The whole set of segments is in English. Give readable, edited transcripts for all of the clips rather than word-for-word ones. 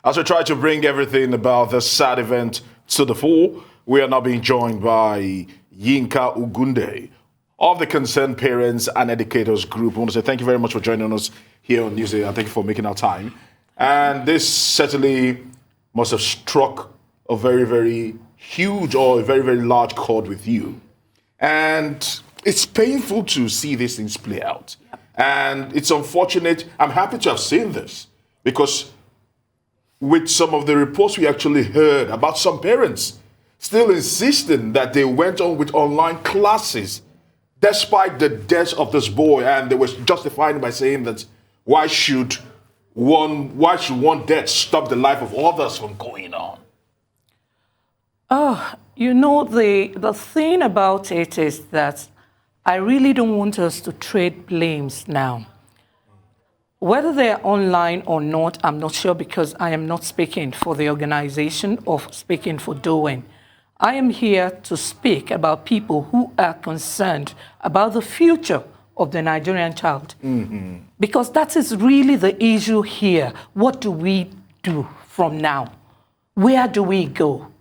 As we try to bring everything about this sad event to the fore, we are now being joined by Yinka Ogunde of the Concerned Parents and Educators Group. I want to say thank you very much for joining us here on Newsday, and thank you for making our time. And this certainly must have struck a very, very huge or a very, very large chord with you. And it's painful to see these things play out. And it's unfortunate. I'm happy to have seen this because with some of the reports we actually heard about some parents still insisting that they went on with online classes despite the death of this boy, and they were justifying it by saying that why should one death stop the life of others from going on? Oh, you know, the thing about it is that I really don't want us to trade blames now. Whether they're online or not, I'm not sure, because I am not speaking for the organization or speaking for Doing. I am here to speak about people who are concerned about the future of the Nigerian child. Mm-hmm. Because that is really the issue here. What do we do from now? Where do we go?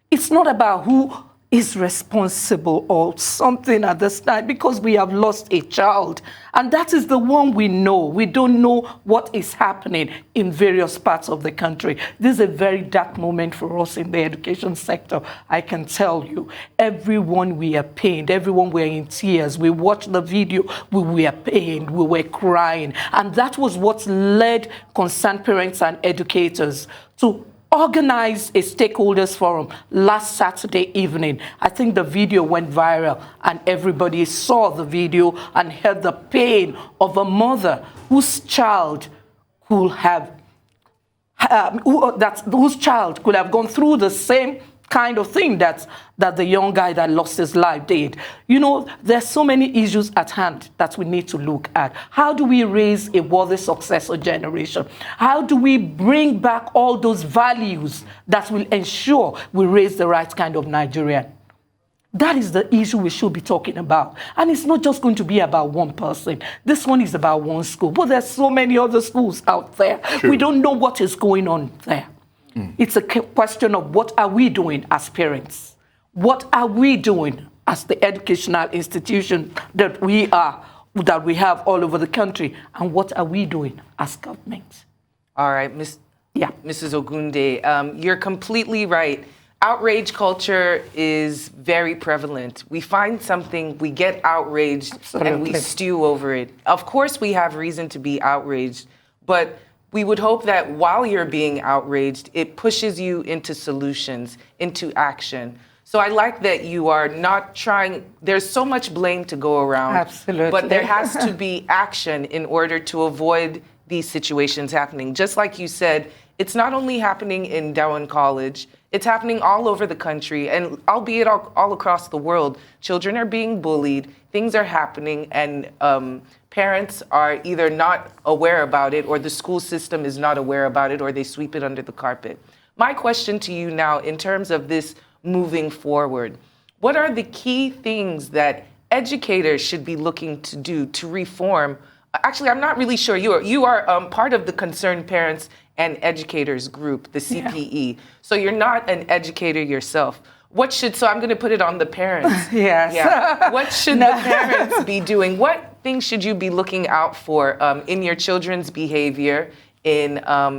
It's not about who is responsible or something at this time, because we have lost a child. And that is the one we know. We don't know what is happening in various parts of the country. This is a very dark moment for us in the education sector, I can tell you. Everyone, we are pained. Everyone, we are in tears. We watched the video, we were pained, we were crying. And that was what led Concerned Parents and Educators to organized a stakeholders forum last Saturday evening. I think the video went viral and everybody saw the video and heard the pain of a mother whose child could have gone through the same kind of thing that the young guy that lost his life did. You know, there's so many issues at hand that we need to look at. How do we raise a worthy successor generation? How do we bring back all those values that will ensure we raise the right kind of Nigerian? That is the issue we should be talking about. And it's not just going to be about one person. This one is about one school. But there's so many other schools out there. True. We don't know what is going on there. It's a question of what are we doing as parents? What are we doing as the educational institution that we have all over the country? And what are we doing as government? All right, Mrs. Ogunde, you're completely right. Outrage culture is very prevalent. We find something, we get outraged, Absolutely. And we stew over it. Of course, we have reason to be outraged, but we would hope that while you're being outraged, it pushes you into solutions, into action. So I like that you are not trying, there's so much blame to go around. Absolutely. But there has to be action in order to avoid these situations happening. Just like you said, it's not only happening in Dowen College, it's happening all over the country, and albeit all across the world. Children are being bullied, things are happening, and parents are either not aware about it, or the school system is not aware about it, or they sweep it under the carpet. My question to you now, in terms of this moving forward, what are the key things that educators should be looking to do to reform? Actually, I'm not really sure. You are part of the Concerned Parents and Educators Group, the CPE. Yeah. So you're not an educator yourself. So I'm going to put it on the parents. Yes. Yeah. What should the parents be doing? What things should you be looking out for in your children's behavior, in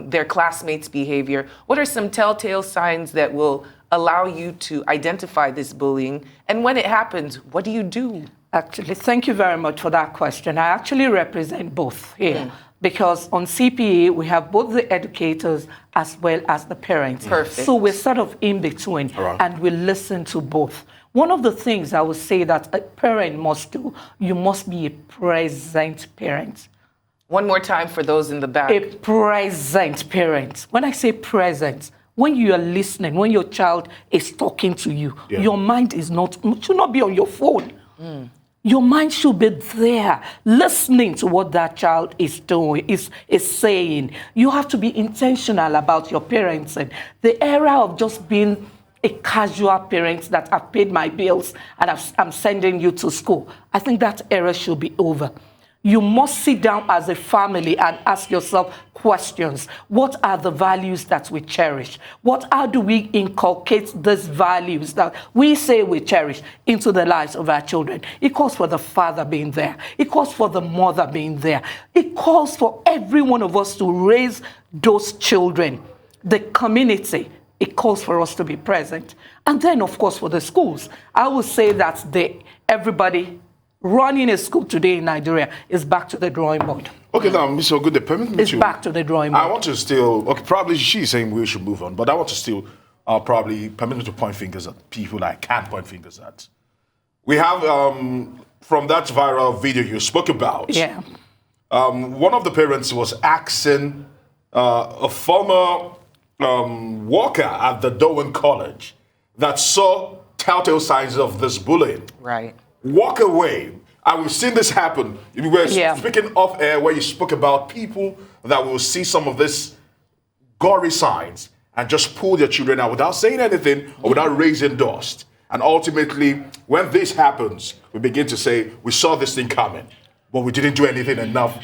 their classmates' behavior? What are some telltale signs that will allow you to identify this bullying? And when it happens, what do you do? Actually, thank you very much for that question. I actually represent both here. Because on CPE, we have both the educators as well as the parents. Perfect. So we're sort of in between, and we listen to both. One of the things I would say that a parent must do, you must be a present parent. One more time for those in the back. A present parent. When I say present, when you are listening, when your child is talking to you, your mind should not be on your phone. Your mind should be there, listening to what that child is doing, is saying. You have to be intentional about your parenting. The era of just being a casual parent that I've paid my bills and I'm sending you to school, I think that era should be over. You must sit down as a family and ask yourself questions. What are the values that we cherish? How do we inculcate these values that we say we cherish into the lives of our children? It calls for the father being there. It calls for the mother being there. It calls for every one of us to raise those children. The community, it calls for us to be present. And then, of course, for the schools, I would say that everybody running a school today in Nigeria is back to the drawing board. Okay, now, Mr. Ogunde, permit me It's back to the drawing board. I want to still, okay, probably she's saying we should move on, but I want to still probably permit me to point fingers at people that I can't point fingers at. We have, from that viral video you spoke about, Yeah. One of the parents was asking a former worker at the Dowen College that saw telltale signs of this bullying. Right. Walk away. And we've seen this happen. You were speaking off air where you spoke about people that will see some of this gory signs and just pull their children out without saying anything or without raising dust. And ultimately, when this happens, we begin to say, we saw this thing coming, but we didn't do anything enough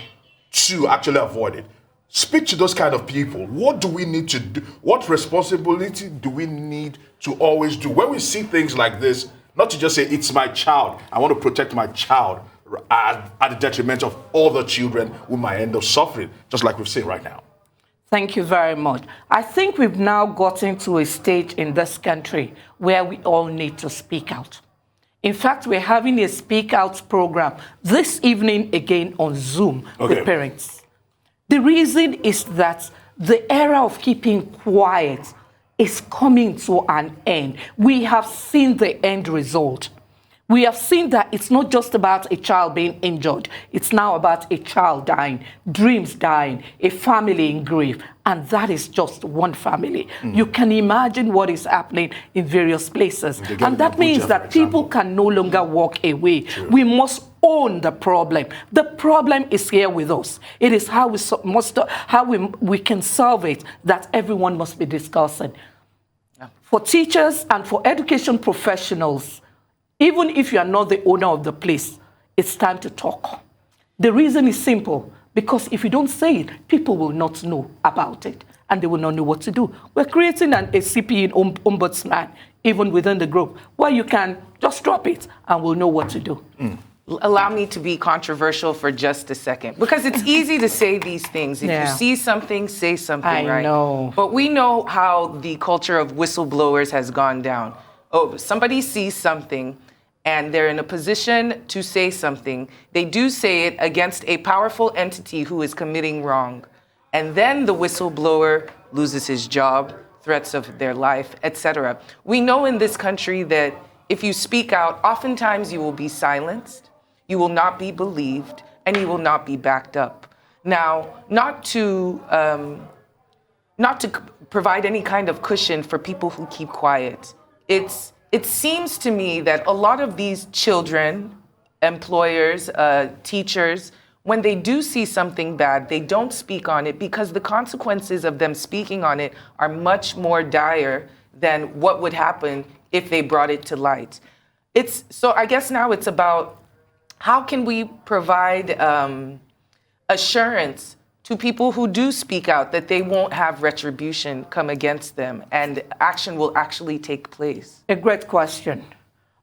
to actually avoid it. Speak to those kind of people. What do we need to do? What responsibility do we need to always do? When we see things like this, not to just say, it's my child, I want to protect my child at the detriment of other children who might end up suffering, just like we've seen right now. Thank you very much. I think we've now gotten to a stage in this country where we all need to speak out. In fact, we're having a speak out program this evening again on Zoom with parents. The reason is that the era of keeping quiet is coming to an end. We have seen the end result. We have seen that it's not just about a child being injured. It's now about a child dying, dreams dying, a family in grief. And that is just one family. You can imagine what is happening in various places. And that means that people can no longer walk away. True. We must own the problem. The problem is here with us. It is how we can solve it that everyone must be discussing. For teachers and for education professionals, even if you are not the owner of the place, it's time to talk. The reason is simple, because if you don't say it, people will not know about it, and they will not know what to do. We're creating a CP ombudsman, even within the group, where you can just drop it, and we'll know what to do. Allow me to be controversial for just a second, because it's easy to say these things. If you see something, say something, right? I know. But we know how the culture of whistleblowers has gone down. Oh, somebody sees something and they're in a position to say something. They do say it against a powerful entity who is committing wrong. And then the whistleblower loses his job, threats of their life, etc. We know in this country that if you speak out, oftentimes you will be silenced, you will not be believed, and you will not be backed up. Now, not to provide any kind of cushion for people who keep quiet. It seems to me that a lot of these children, employers, teachers, when they do see something bad, they don't speak on it because the consequences of them speaking on it are much more dire than what would happen if they brought it to light. So I guess now it's about how can we provide assurance to people who do speak out that they won't have retribution come against them and action will actually take place? A great question.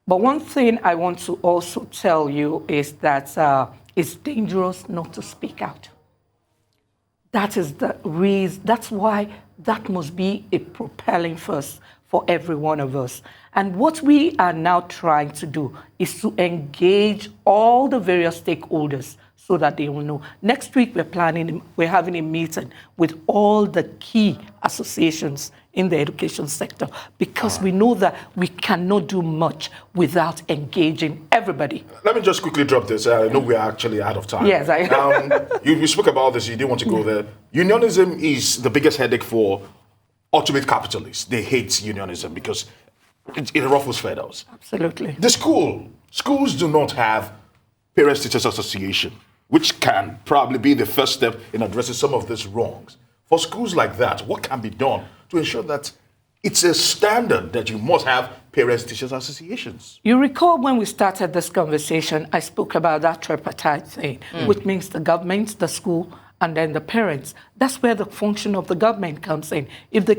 But one thing I want to also tell you is that it's dangerous not to speak out. That is the reason. That's why that must be a propelling force for every one of us. And what we are now trying to do is to engage all the various stakeholders so that they will know. Next week, we're having a meeting with all the key associations in the education sector because we know that we cannot do much without engaging everybody. Let me just quickly drop this. I know we're actually out of time. Yes, you spoke about this. You didn't want to go there. Unionism is the biggest headache for ultimate capitalists. They hate unionism because it ruffles feathers. Absolutely. The schools do not have parents-teachers association, which can probably be the first step in addressing some of these wrongs. For schools like that, what can be done to ensure that it's a standard that you must have parents-teachers associations. You recall when we started this conversation, I spoke about that tripartite thing, which means the government, the school, and then the parents. That's where the function of the government comes in. If the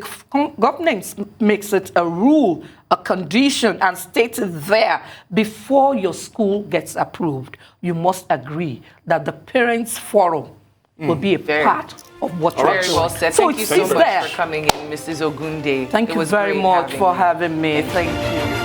government makes it a rule, a condition, and states it there before your school gets approved, you must agree that the parents' forum will be a part of what you're Very doing. well said. So Thank you so it's much there. for coming in, Mrs. Ogunde. Thank It you was very great much for you. having me. Thank you.